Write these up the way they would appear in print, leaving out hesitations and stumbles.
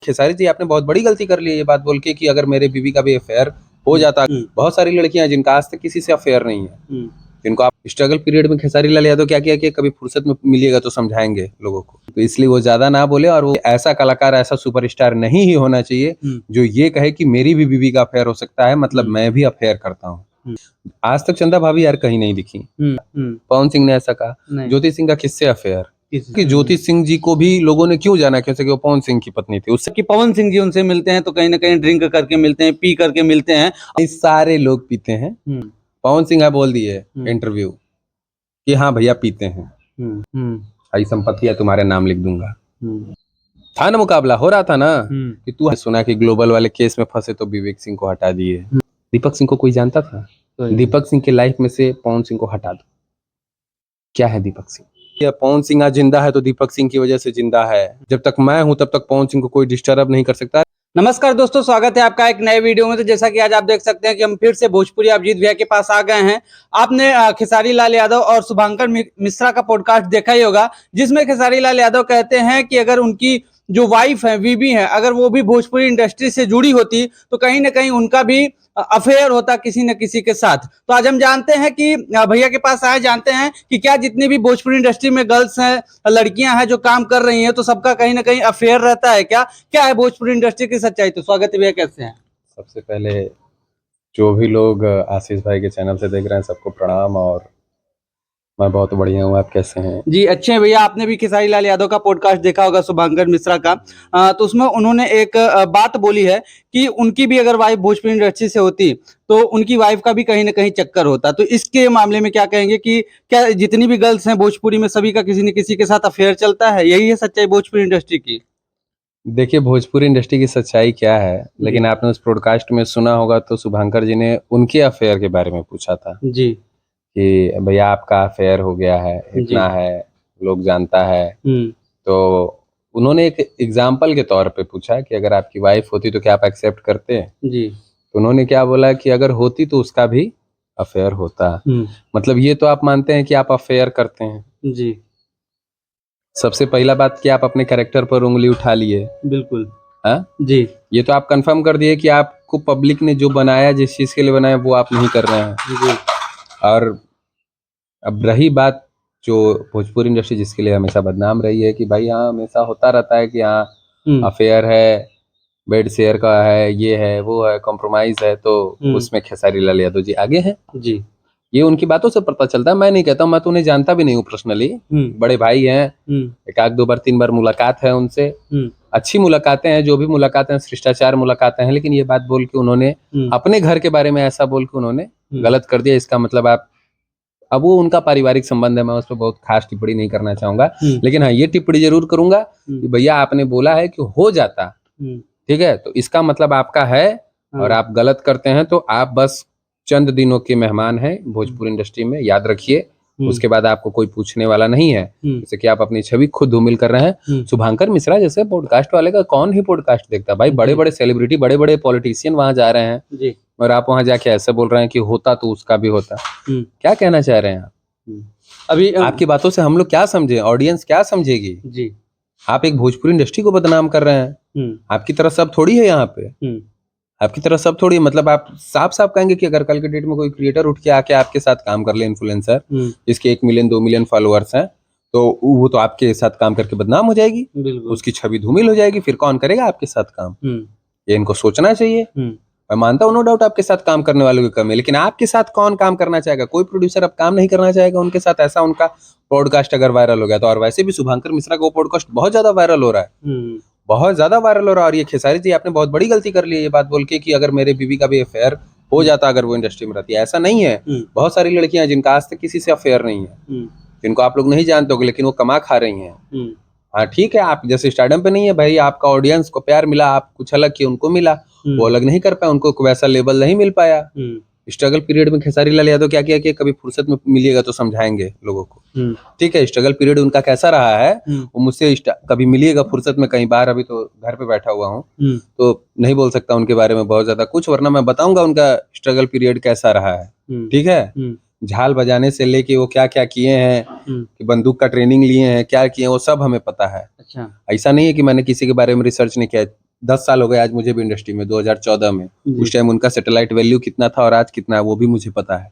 खेसारी जी आपने बहुत बड़ी गलती कर ली है ये बात बोल के कि अगर मेरे बीवी का भी अफेयर हो जाता। बहुत सारी लड़कियां जिनका आज तक किसी से अफेयर नहीं है, जिनको आप स्ट्रगल पीरियड में खेसारी लाल यादव क्या किया कि कभी फुर्सत में मिलिएगा तो समझाएंगे लोगों को, तो इसलिए वो ज्यादा ना बोले। और वो ऐसा कलाकार, ऐसा सुपरस्टार नहीं ही होना चाहिए जो ये कहे कि मेरी भी बीवी का अफेयर हो सकता है, मतलब मैं भी अफेयर करता हूँ। आज तक चंदा भाभी यार कहीं नहीं दिखी। पवन सिंह ने ऐसा कहा, ज्योति सिंह का किससे अफेयर, कि ज्योति सिंह जी को भी लोगों ने क्यों जाना, क्योंकि वो पवन सिंह की पत्नी थी। उससे कि पवन सिंह जी उनसे मिलते हैं तो कहीं ना कहीं ड्रिंक करके मिलते हैं, पी करके मिलते हैं। सारे लोग पीते हैं। पवन सिंह बोल दिए इंटरव्यू कि हाँ भैया पीते हैं, आई संपत्ति है तुम्हारे नाम लिख दूंगा। था ना, मुकाबला हो रहा था ना कि तू सुना कि ग्लोबल वाले केस में फंसे तो विवेक सिंह को हटा दिए। दीपक सिंह को कोई जानता था? दीपक सिंह की लाइफ में से पवन सिंह को हटा दो, क्या है दीपक सिंह? पवन सिंह आज जिंदा है तो दीपक सिंह की वजह से जिंदा है। जब तक मैं हूं तब तक पवन सिंह को कोई डिस्टर्ब नहीं कर सकता। नमस्कार दोस्तों, स्वागत है आपका एक नए वीडियो में। तो जैसा कि आज आप देख सकते हैं कि हम फिर से भोजपुरी अभिजीत भैया के पास आ गए हैं। आपने खेसारी लाल यादव और शुभंकर मिश्रा का पॉडकास्ट देखा ही होगा, जिसमें खेसारी लाल यादव कहते हैं कि अगर उनकी जो वाइफ है, बीबी है, अगर वो भी भोजपुरी इंडस्ट्री से जुड़ी होती तो कहीं ना कहीं उनका भी अफेयर होता किसी न किसी के साथ। तो आज हम जानते हैं कि भैया के पास आए, जानते हैं कि क्या जितनी भी भोजपुरी इंडस्ट्री में गर्ल्स हैं, लड़कियां हैं जो काम कर रही हैं, तो सबका कहीं ना कहीं अफेयर रहता है क्या? क्या है भोजपुरी इंडस्ट्री की सच्चाई? तो स्वागत है भैया, कैसे हैं? सबसे पहले जो भी लोग आशीष भाई के चैनल से देख रहे हैं सबको प्रणाम, और मैं बहुत बढ़िया हूँ। आप कैसे हैं? जी अच्छे हैं भैया। आपने भी खेसारी लाल यादव का पॉडकास्ट देखा होगा, शुभंकर मिश्रा का। तो उसमें उन्होंने एक बात बोली है कि उनकी भी अगर वाइफ भोजपुरी इंडस्ट्री से होती तो उनकी वाइफ का भी कहीं ना कहीं चक्कर होता। तो इसके मामले में क्या कहेंगे कि क्या जितनी भी गर्ल्स हैं भोजपुरी में सभी का किसी न किसी के साथ अफेयर चलता है? यही है सच्चाई भोजपुरी इंडस्ट्री की? देखिए, भोजपुरी इंडस्ट्री की सच्चाई क्या है, लेकिन आपने उस पॉडकास्ट में सुना होगा तो शुभंकर जी ने उनके अफेयर के बारे में पूछा था जी, कि भैया आपका अफेयर हो गया है, इतना है, लोग जानता है। तो उन्होंने एक एग्जाम्पल के तौर पे पूछा कि अगर आपकी वाइफ होती तो क्या आप एक्सेप्ट करते? जी। तो उन्होंने क्या बोला कि अगर होती तो उसका भी अफेयर होता। मतलब ये तो आप मानते हैं कि आप अफेयर करते हैं। जी, सबसे पहला बात कि आप अपने कैरेक्टर पर उंगली उठा लिए। बिल्कुल। हाँ जी, ये तो आप कंफर्म कर दिए कि आपको पब्लिक ने जो बनाया, जिस चीज के लिए बनाया, वो आप नहीं कर रहे हैं। जी। और अब रही बात जो भोजपुरी इंडस्ट्री जिसके लिए हमेशा बदनाम रही है कि भाई हाँ हमेशा होता रहता है कि हाँ अफेयर है, बेड शेयर का है, ये है, वो है, कॉम्प्रोमाइज है, तो उसमें खेसारी लाल यादव जी आगे हैं। जी। ये उनकी बातों से पता चलता है। मैं नहीं कहता हूँ, मैं तो उन्हें जानता भी नहीं हूँ पर्सनली। बड़े भाई हैं, एक आध दो बार तीन बार मुलाकात है उनसे, अच्छी मुलाकातें हैं, जो भी मुलाकातें हैं शिष्टाचार मुलाकातें हैं। लेकिन ये बात बोल के उन्होंने अपने घर के बारे में ऐसा बोल के उन्होंने गलत कर दिया। इसका मतलब आप, अब वो उनका पारिवारिक संबंध है, मैं उस पर बहुत खास टिप्पणी नहीं करना चाहूंगा। लेकिन हाँ ये टिप्पणी जरूर करूंगा कि भैया आपने बोला है कि हो जाता, ठीक है, तो इसका मतलब आपका है और आप गलत करते हैं तो आप बस चंद दिनों के मेहमान हैं भोजपुरी इंडस्ट्री में, याद रखिए। उसके बाद आपको कोई पूछने वाला नहीं है, जैसे कि आप अपनी छवि खुद धूमिल कर रहे हैं। शुभंकर मिश्रा जैसे पॉडकास्ट वाले का कौन ही पॉडकास्ट देखता भाई? बड़े बड़े सेलिब्रिटी, बड़े बड़े पॉलिटिशियन वहां जा रहे हैं और आप वहां जाके ऐसे बोल रहे हैं कि होता तो उसका भी होता। क्या कहना चाह रहे हैं आप? अभी आपकी बातों से हम लोग क्या समझे, ऑडियंस क्या समझेगी? जी। आप एक भोजपुरी इंडस्ट्री को बदनाम कर रहे हैं। आपकी तरह सब थोड़ी है यहाँ पे, आपकी तरह सब थोड़ी। मतलब आप साफ साफ कहेंगे कि अगर कल के डेट में कोई क्रिएटर उठ के आके आपके साथ काम कर ले, इन्फ्लुएंसर जिसके 1 मिलियन 2 मिलियन फॉलोअर्स हैं, तो वो तो आपके साथ काम करके बदनाम हो जाएगी, उसकी छवि धूमिल हो जाएगी, फिर कौन करेगा आपके साथ काम? ये इनको सोचना चाहिए। मैं मानता हूँ नो डाउट आपके साथ काम करने वालों की कमी है, लेकिन आपके साथ कौन काम करना चाहेगा? कोई प्रोड्यूसर अब काम नहीं करना चाहेगा उनके साथ। ऐसा उनका पॉडकास्ट अगर वायरल हो गया तो। और वैसे भी शुभंकर मिश्रा का वो पॉडकास्ट बहुत ज्यादा वायरल हो रहा है, बहुत ज्यादा वायरल हो रहा है। और ये खेसारी जी आपने बहुत बड़ी गलती कर ली है ये बात बोल के कि अगर मेरे बीवी का भी अफेयर हो जाता अगर वो इंडस्ट्री में रहती है। ऐसा नहीं है। बहुत सारी लड़कियां जिनका आज तक किसी से अफेयर नहीं है, जिनको आप लोग नहीं जानते हो, लेकिन वो कमा खा रही हैं। हाँ ठीक है, आप जैसे स्टारडम पे नहीं है भाई, आपका ऑडियंस को प्यार मिला, आप कुछ अलग किए, उनको मिला, वो अलग नहीं कर पाए, उनको वैसा लेवल नहीं मिल पाया। स्ट्रगल पीरियड में खेसारी लाल यादव क्या किया कि कभी फुर्सत में मिलिएगा तो समझाएंगे लोगों को। ठीक है, स्ट्रगल पीरियड उनका कैसा रहा है वो मुझसे कभी मिलिएगा फुर्सत में कहीं बार, अभी तो घर पे बैठा हुआ हूँ तो नहीं बोल सकता उनके बारे में बहुत ज्यादा कुछ, वरना मैं बताऊंगा उनका स्ट्रगल पीरियड कैसा रहा है। ठीक है, झाल बजाने से लेके वो क्या क्या किए हैं, कि बंदूक का ट्रेनिंग लिए हैं, क्या किए हैं, वो सब हमें पता है। अच्छा। ऐसा नहीं है कि मैंने किसी के बारे में रिसर्च नहीं किया। 10 साल हो गए आज मुझे भी इंडस्ट्री में, 2014 में। उस टाइम उनका सैटेलाइट वैल्यू कितना था और आज कितना है वो भी मुझे पता है,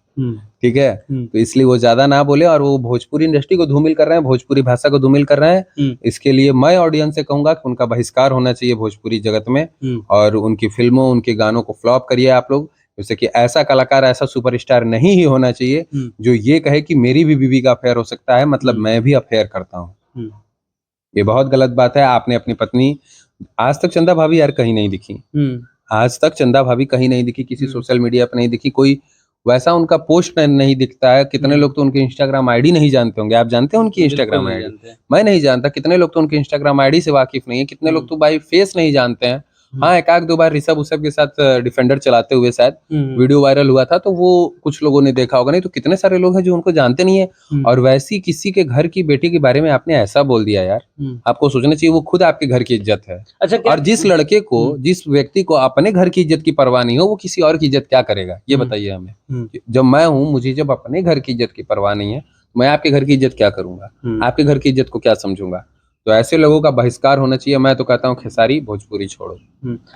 ठीक है। तो इसलिए वो ज्यादा ना बोले, और वो भोजपुरी इंडस्ट्री को धूमिल कर रहे हैं, भोजपुरी भाषा को धूमिल कर रहे हैं। इसके लिए मैं ऑडियंस से कहूंगा कि उनका बहिष्कार होना चाहिए भोजपुरी जगत में, और उनकी फिल्मों, उनके गानों को फ्लॉप करिए आप लोग। जैसे कि ऐसा कलाकार, ऐसा सुपरस्टार नहीं ही होना चाहिए जो ये कहे कि मेरी भी बीवी का अफेयर हो सकता है, मतलब मैं भी अफेयर करता हूँ। ये बहुत गलत बात है। आपने अपनी पत्नी, आज तक चंदा भाभी यार कहीं नहीं दिखी, आज तक चंदा भाभी कहीं नहीं दिखी, किसी सोशल मीडिया पर नहीं दिखी, कोई वैसा उनका पोस्ट नहीं दिखता है। कितने लोग तो उनके इंस्टाग्राम आईडी नहीं जानते होंगे, आप जानते हैं उनकी इंस्टाग्राम आईडी? मैं नहीं जानता। कितने लोग तो उनके इंस्टाग्राम आईडी से वाकिफ नहीं है, कितने लोग तो भाई फेस नहीं जानते हैं। हाँ, एक आध दो बार ऋषभ उसब के साथ डिफेंडर चलाते हुए शायद वीडियो वायरल हुआ था, तो वो कुछ लोगों ने देखा होगा, नहीं तो कितने सारे लोग हैं जो उनको जानते नहीं है। और वैसी किसी के घर की बेटी के बारे में आपने ऐसा बोल दिया यार, आपको सोचना चाहिए, वो खुद आपके घर की इज्जत है। अच्छा, और जिस लड़के को, जिस व्यक्ति को अपने घर की इज्जत की परवाह नहीं हो, वो किसी और की इज्जत क्या करेगा, ये बताइए हमें। जब मैं हूँ, मुझे जब अपने घर की इज्जत की परवाह नहीं है, मैं आपके घर की इज्जत क्या करूंगा, आपके घर की इज्जत को क्या समझूंगा। तो ऐसे लोगों का बहिष्कार होना चाहिए। मैं तो कहता हूँ खेसारी भोजपुरी छोड़ो।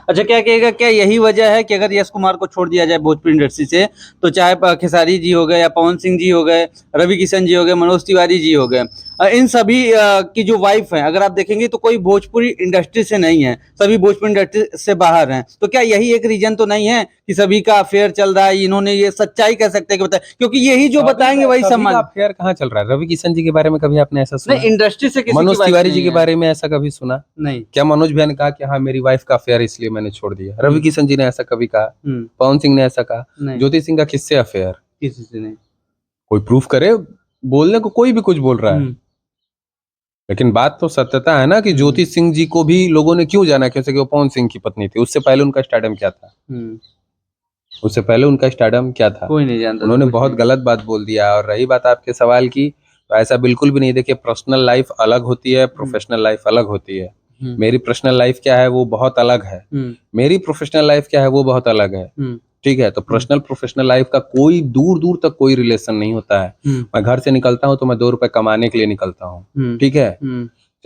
अच्छा, क्या कहेगा, क्या यही वजह है कि अगर यश कुमार को छोड़ दिया जाए भोजपुरी इंडस्ट्री से, तो चाहे खेसारी जी हो गए, या पवन सिंह जी हो गए, रवि किशन जी हो गए, मनोज तिवारी जी हो गए, इन सभी की जो वाइफ है, अगर आप देखेंगे तो कोई भोजपुरी इंडस्ट्री से नहीं है, सभी भोजपुरी इंडस्ट्री से बाहर हैं। तो क्या यही एक रीजन तो नहीं है कि सभी का अफेयर चल रहा है? इन्होंने ये सच्चाई कह सकते हैं कि बताए, क्योंकि यही जो बताएंगे वही सम्मान। अफेयर कहाँ चल रहा है? रवि किशन जी के बारे में कभी आपने ऐसा सुना? नहीं, इंडस्ट्री से किसी मनोज तिवारी जी के बारे में ऐसा कभी सुना? नहीं। क्या मनोज भैया ने कहा कि हाँ मेरी वाइफ का अफेयर इसलिए मैंने छोड़ दिया? रवि किशन जी ने ऐसा कभी कहा? पवन सिंह ने ऐसा कहा? ज्योति सिंह का किससे अफेयर? किसी से नहीं। कोई प्रूफ करे? बोलने को कोई भी कुछ बोल रहा है, लेकिन बात तो सत्यता है ना कि ज्योति सिंह जी को भी लोगों ने क्यों जाना, क्योंकि वो पवन सिंह की पत्नी थी। उससे पहले उनका स्टारडम क्या था? उससे पहले उनका स्टारडम क्या था? कोई नहीं जानता। उन्होंने बहुत गलत बात बोल दिया। और रही बात आपके सवाल की, तो ऐसा बिल्कुल भी नहीं। देखिए, पर्सनल लाइफ अलग होती है, प्रोफेशनल लाइफ अलग होती है। मेरी पर्सनल लाइफ क्या है वो बहुत अलग है, मेरी प्रोफेशनल लाइफ क्या है वो बहुत अलग है, ठीक है। तो पर्सनल प्रोफेशनल लाइफ का कोई दूर दूर तक कोई रिलेशन नहीं होता है। मैं घर से निकलता हूँ तो मैं 2 रुपए कमाने के लिए निकलता हूँ, ठीक है।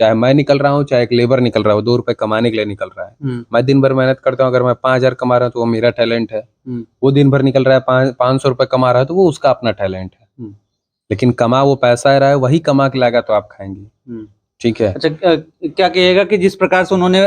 चाहे मैं निकल रहा हूँ, चाहे एक लेबर निकल रहा हूँ, 2 रुपए कमाने के लिए निकल रहा है। मैं दिन भर मेहनत करता हूँ, अगर मैं 5,000 कमा रहा हूँ तो वो मेरा टैलेंट है। वो दिन भर निकल रहा है 500 रुपए कमा रहा है तो वो उसका अपना टैलेंट है। लेकिन कमा वो पैसा रहा है, वही कमा के लाएगा तो आप खाएंगे, ठीक है। अच्छा, क्या कहिएगा कि जिस प्रकार से उन्होंने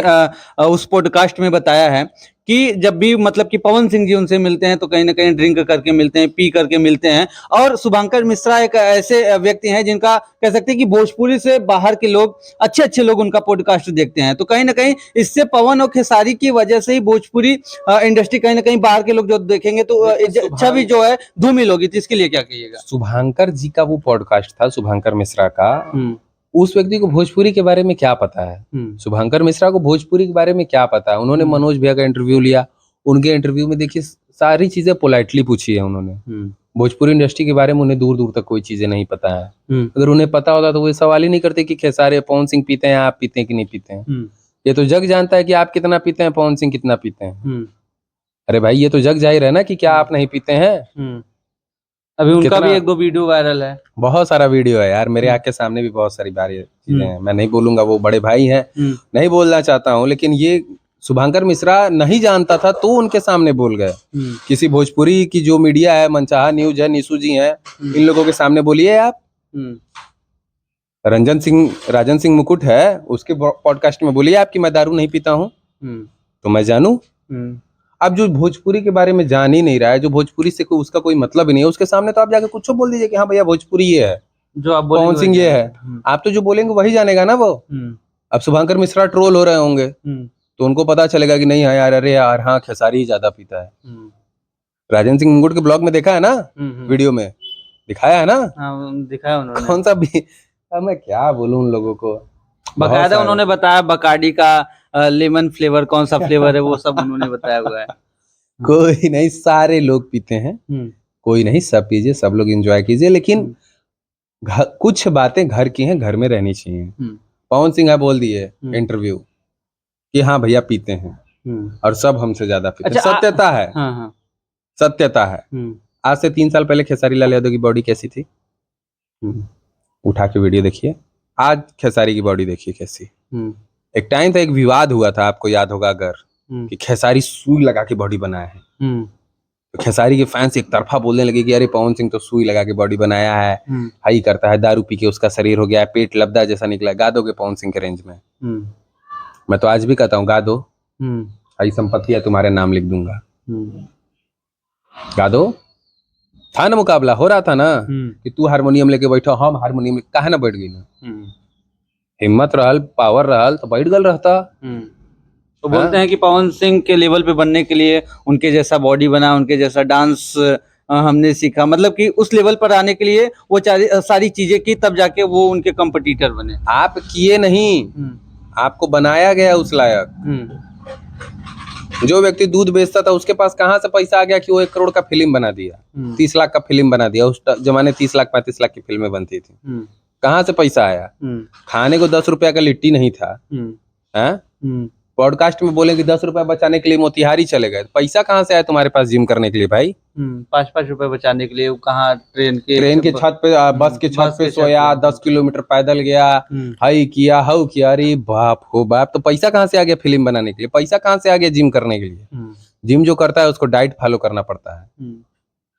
उस पॉडकास्ट में बताया है कि जब भी मतलब कि पवन सिंह जी उनसे मिलते हैं तो कहीं ना कहीं ड्रिंक करके मिलते हैं, पी करके मिलते हैं, और शुभंकर मिश्रा एक ऐसे व्यक्ति हैं जिनका कह सकते हैं कि भोजपुरी से बाहर के लोग, अच्छे अच्छे लोग उनका पॉडकास्ट देखते हैं। तो कहीं ना कहीं इससे पवन और खेसारी की वजह से ही भोजपुरी इंडस्ट्री कहीं ना कहीं बाहर के लोग जो देखेंगे तो छवि जो है धूमिल होगी। तो इसके लिए क्या कहिएगा? शुभंकर जी का वो पॉडकास्ट था, शुभंकर मिश्रा का, उस व्यक्ति को भोजपुरी के बारे में क्या पता है? शुभंकर मिश्रा को भोजपुरी के बारे में क्या पता है? उन्होंने मनोज भैया का इंटरव्यू लिया, उनके इंटरव्यू में देखिए सारी चीजें पोलाइटली पूछी है उन्होंने। भोजपुरी इंडस्ट्री के बारे में उन्हें दूर दूर तक कोई चीजें नहीं पता है। अगर उन्हें पता होता तो वो सवाल ही नहीं करते कि खेसारी पवन सिंह पीते हैं, आप पीते हैं कि नहीं पीते हैं। ये तो जग जानता है कि आप कितना पीते हैं, पवन सिंह कितना पीते हैं। अरे भाई, ये तो जग जाहिर है ना कि क्या आप नहीं पीते हैं। अभी उनका भी 1-2 वीडियो वायरल है, बहुत सारा वीडियो है यार, मेरे आंख के सामने भी बहुत सारी बारी चीजें हैं। मैं नहीं बोलूंगा, वो बड़े भाई हैं, नहीं बोलना चाहता हूँ, लेकिन ये शुभंकर मिश्रा नहीं जानता था तो उनके सामने बोल गए। किसी भोजपुरी की जो मीडिया है, मनचाहा न्यूज है, निशु जी हैं, इन लोगों के सामने बोलिए आप। राजन सिंह मुकुट है, उसके पॉडकास्ट में बोलिए आप कि मैं दारू नहीं पीता हूँ, तो मैं जानू। अब जो भोजपुरी के बारे में जान ही नहीं रहा है, जो भोजपुरी से उसका कोई मतलब ही नहीं है, उसके सामने तो आप जाके कुछ बोल दीजिए कि हाँ भैया भोजपुरी ये है, जो आप पवन सिंह ये है। आप तो जो बोलेंगे वही जानेगा ना वो। अब शुभंकर मिश्रा ट्रोल हो रहे होंगे तो उनको पता चलेगा कि नहीं, हाँ यार, अरे यार, हाँ खेसारी ही ज्यादा पीता है। राजन सिंह मुकुट के ब्लॉग में देखा है ना, वीडियो में दिखाया है ना, दिखाया उन्होंने। कौन सा भी, अब मैं क्या बोलूं उन लोगों को। बकायदा उन्होंने बताया बकाडी का लेमन फ्लेवर कौन सा फ्लेवर है, वो सब उन्होंने बताया हुआ है। कोई नहीं, सारे लोग पीते हैं, कोई नहीं, सब पीजिए, सब लोग एंजॉय कीजिए, लेकिन कुछ बातें घर की हैं, घर में रहनी चाहिए। पवन सिंह बोल दिए इंटरव्यू कि हाँ भैया पीते हैं और सब हमसे ज्यादा पीते हैं। सत्यता है, सत्यता है। आज से 3 साल पहले खेसारी लाल यादव की बॉडी कैसी थी? उठा के वीडियो देखिए, आज खेसारी की बॉडी देखिए कैसी। एक टाइम था, एक विवाद हुआ था, आपको याद होगा अगर, कि खेसारी सुई लगा के बॉडी बनाया है। तो खेसारी के फैंस एक तरफा बोलने लगे कि अरे पवन सिंह तो सुई लगा के बॉडी बनाया है, हाई करता है, दारू पी के उसका शरीर हो गया है, पेट लबदा जैसा निकला। गा दोगे पवन सिंह के रेंज में? मैं तो आज भी कहता हूँ गा दो, हाई संपत्ति है तुम्हारे नाम लिख दूंगा। गा दो। था ना, मुकाबला हो रहा था ना, कि तू हारमोनियम लेके बैठो, हम हारमोनियम काहे ना बैठ गई ना। हिम्मत रहल, पावर रहल तो बैठ गल रहता। तो बोलते हैं कि पवन सिंह के लेवल पे बनने के लिए उनके जैसा बॉडी बना, उनके जैसा डांस हमने सीखा, मतलब कि उस लेवल पर आने के लिए वो सारी चीजें की, तब जाके वो उनके कंपटीटर बने। आप किए नहीं, आपको बनाया गया उस लायक। जो व्यक्ति दूध बेचता था उसके पास कहाँ से पैसा आ गया कि वो 1 करोड़ का फिल्म बना दिया, 30 लाख का फिल्म बना दिया। उस जमाने 30 लाख 35 लाख की फिल्में बनती थी। कहाँ से पैसा आया? खाने को 10 रुपया का लिट्टी नहीं था। पॉडकास्ट में बोले कि 10 रुपया बचाने के लिए मोतिहारी चले गए। पैसा कहाँ से आया तुम्हारे पास जिम करने के लिए भाई? 5-5 रुपए बचाने के लिए कहाँ ट्रेन के छत पे, बस के छत पे सोया, 10 किलोमीटर पैदल गया, हाई किया, हाउ किया। अरे बाप हो बाप, तो पैसा कहाँ से आ गया फिल्म बनाने के लिए? पैसा कहाँ से आ गया जिम करने के लिए? जिम जो करता है उसको डाइट फॉलो करना पड़ता है।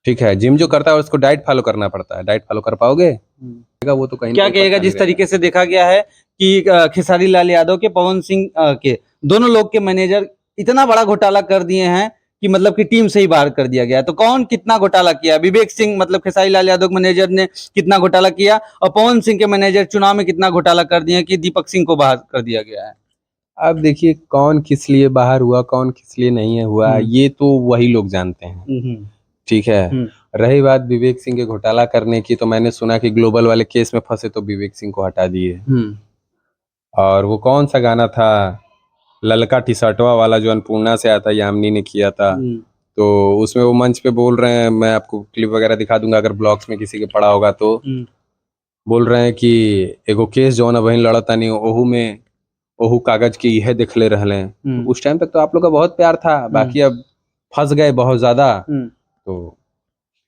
ठीक है, जिम जो करता है उसको डाइट फॉलो करना पड़ता है। डाइट फॉलो कर पाओगे? वो तो कहीं क्या कहेगा जिस तरीके से देखा गया है कि खेसारी लाल यादव के, पवन सिंह के, दोनों लोग के मैनेजर इतना बड़ा घोटाला कर दिए हैं कि मतलब कि टीम से ही बाहर कर दिया गया है। तो कौन कितना घोटाला किया? विवेक सिंह, मतलब खेसारी लाल यादव के मैनेजर ने कितना घोटाला किया, और पवन सिंह के मैनेजर चुनाव में कितना घोटाला कर दिए कि दीपक सिंह को बाहर कर दिया गया है? अब देखिए, कौन किस लिए बाहर हुआ, कौन किस लिए नहीं है हुआ, ये तो वही लोग जानते हैं। ठीक है। रही बात विवेक सिंह के घोटाला करने की, तो मैंने सुना कि ग्लोबल वाले केस में फंसे तो विवेक सिंह को हटा दिए। और वो कौन सा गाना था, ललका टी शर्टवा वाला, जो अन्नपूर्णा से आता, यामिनी ने किया था, तो उसमें वो मंच पे बोल रहे हैं, मैं आपको क्लिप वगैरह दिखा दूंगा अगर ब्लॉग्स में किसी के पड़ा होगा तो। बोल रहे हैं कि एगो केस जो ना बहन लड़ता नहीं, ओहू में ओहू कागज की यह दिखले रहले। तो उस टाइम तक तो आप लोग का बहुत प्यार था, बाकी अब फंस गए बहुत ज्यादा, तो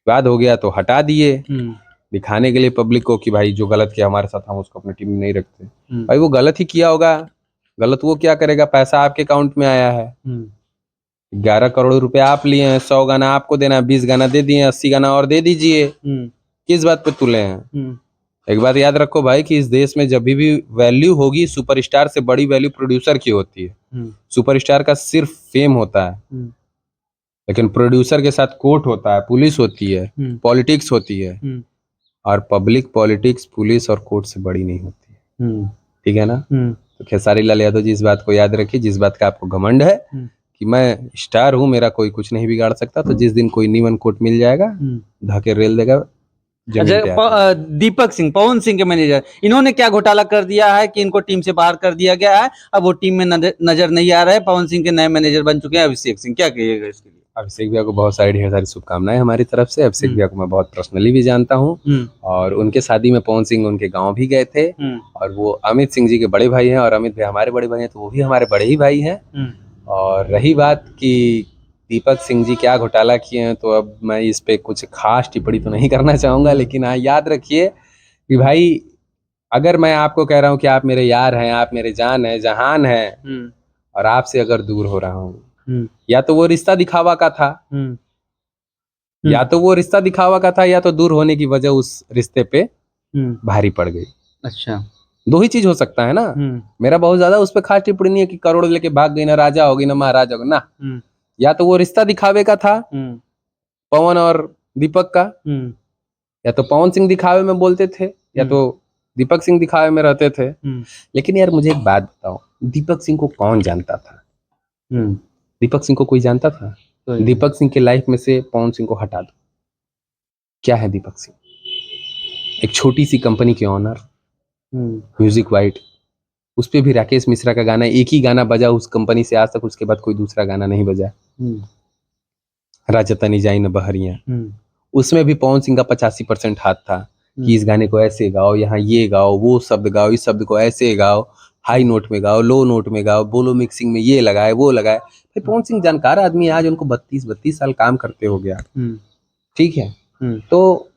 विवाद हो गया तो हटा दिए, दिखाने के लिए पब्लिक को कि भाई जो गलत किया हमारे साथ, हम उसको अपनी टीम में नहीं रखते। भाई वो गलत ही किया होगा, गलत वो क्या करेगा? पैसा आपके अकाउंट में आया है, 11 करोड़ रुपया आप लिए हैं, 100 गाना आपको देना है, 20 गाना दे दिए, 80 गाना और दे दीजिए। किस बात पे तुले हैं? एक बात याद रखो भाई, कि इस देश में जब भी वैल्यू होगी, सुपरस्टार से बड़ी वैल्यू प्रोड्यूसर की होती है। सुपरस्टार का सिर्फ फेम होता है, लेकिन प्रोड्यूसर के साथ कोर्ट होता है, पुलिस होती है, पॉलिटिक्स होती है, और पब्लिक पॉलिटिक्स, पुलिस और कोर्ट से बड़ी नहीं होती है। ठीक है ना? तो खेसारी लाल यादव जी इस बात को याद रखिए, जिस बात का आपको घमंड है कि मैं स्टार हूँ, मेरा कोई कुछ नहीं बिगाड़ सकता, तो जिस दिन कोई नीवन कोट मिल जाएगा, धके रेल देगा। अच्छा, दीपक सिंह, पवन सिंह के मैनेजर, इन्होंने क्या घोटाला कर दिया है कि इनको टीम से बाहर कर दिया गया है? अब वो टीम में नजर नहीं आ रहा है। पवन सिंह के नए मैनेजर बन चुके हैं अभिषेक सिंह, क्या कहिएगा इसके लिए? अभिषेक भैया को बहुत सारी ढेर सारी शुभकामनाएं हमारी तरफ से। अभिषेक भैया को मैं बहुत पर्सनली भी जानता हूँ, और उनके शादी में पवन सिंह उनके गांव भी गए थे, और वो अमित सिंह जी के बड़े भाई हैं, और अमित भैया हमारे बड़े भाई हैं, तो वो भी हमारे बड़े ही भाई हैं। और रही बात कि दीपक सिंह जी क्या घोटाला किए हैं, तो अब मैं इस पे कुछ खास टिप्पणी तो नहीं करना चाहूंगा, लेकिन हाँ याद रखिए कि भाई, अगर मैं आपको कह रहा हूँ कि आप मेरे यार हैं, आप मेरे जान है, जहान है, और आपसे अगर दूर हो रहा हूँ, या तो वो रिश्ता दिखावा का था, या तो वो रिश्ता दिखावा का था, या तो दूर होने की वजह उस रिश्ते पे भारी पड़ गई। अच्छा, दो ही चीज हो सकता है ना। मेरा बहुत ज्यादा उस पर खास टिप्पणी नहीं है कि करोड़ लेके भाग गई, ना राजा होगी ना महाराजा होगी ना। या तो वो रिश्ता दिखावे का था, पवन और दीपक का, या तो पवन सिंह दिखावे में बोलते थे, या तो दीपक सिंह दिखावे में रहते थे। लेकिन यार मुझे एक बात बताओ, दीपक सिंह को कौन जानता था? दीपक सिंह को कोई जानता था? दीपक सिंह के लाइफ में से पवन सिंह को हटा दो, क्या है दीपक सिंह? एक छोटी सी कंपनी के ऑनर, म्यूजिक वाइट, उस पे भी राकेश मिश्रा का गाना, एक ही गाना बजा उस कंपनी से आज तक, उसके बाद कोई दूसरा गाना नहीं बजा। राजा तनी जाई न बहरिया, उसमें भी पवन सिंह का 85% हाथ था कि इस गाने को ऐसे गाओ, यहाँ ये गाओ, वो शब्द गाओ, इस शब्द को ऐसे गाओ, हाई नोट में गाओ, लो नोट में गाओ, बोलो मिक्सिंग में ये लगाए वो लगाए। भाई पवन सिंह जानकार आदमी है, आज उनको 32 साल काम करते हो गया। ठीक है, तो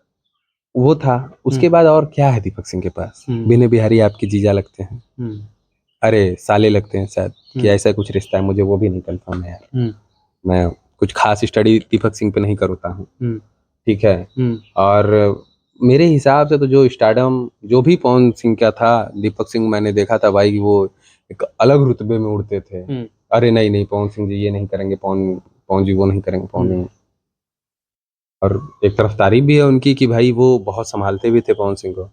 वो था। उसके बाद और क्या है दीपक सिंह के पास? बिने बिहारी आपके जीजा लगते हैं, अरे साले लगते हैं शायद, कि हम्म। ऐसा कुछ रिश्ता है, मुझे वो भी नहीं कंफर्म है यार। हम्म। मैं कुछ खास स्टडी दीपक सिंह पे नहीं करता हूँ, हम्म। ठीक है। हम्म। और मेरे हिसाब से तो जो स्टारडम जो भी पवन सिंह का था, दीपक सिंह मैंने देखा था भाई, वो एक अलग रुतबे में उड़ते थे। अरे नहीं नहीं, पवन सिंह जी ये नहीं करेंगे, पवन जी वो नहीं करेंगे, पवन नहीं। और एक तरफ तारीफ भी है उनकी कि भाई वो बहुत संभालते भी थे पवन सिंह को।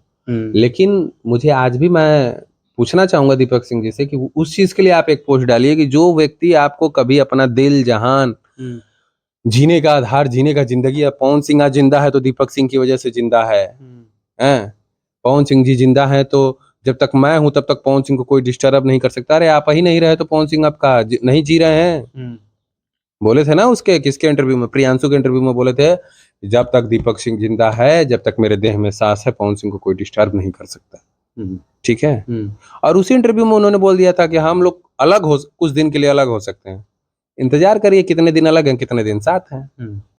लेकिन मुझे आज भी, मैं पूछना चाहूंगा दीपक सिंह जी से कि उस चीज के लिए आप एक पोस्ट डालिए कि जो व्यक्ति आपको कभी अपना दिल जहान, जीने का आधार, जीने का जिंदगी, अब पवन सिंह आज जिंदा है तो दीपक सिंह की वजह से जिंदा है। हैं? पवन सिंह जी जिंदा है तो जब तक मैं हूं तब तक पवन सिंह को कोई डिस्टर्ब नहीं कर सकता। अरे आप ही नहीं रहे तो पवन सिंह आपका नहीं जी रहे हैं। बोले थे ना उसके किसके इंटरव्यू में, प्रियांशु के इंटरव्यू में बोले थे, जब तक दीपक सिंह जिंदा है, जब तक मेरे देह में सांस है, पवन सिंह को कोई डिस्टर्ब नहीं कर सकता। ठीक है। और उसी इंटरव्यू में उन्होंने बोल दिया था कि हम लोग अलग हो, कुछ दिन के लिए अलग हो सकते हैं। इंतजार करिए कितने दिन अलग हैं, कितने दिन साथ हैं।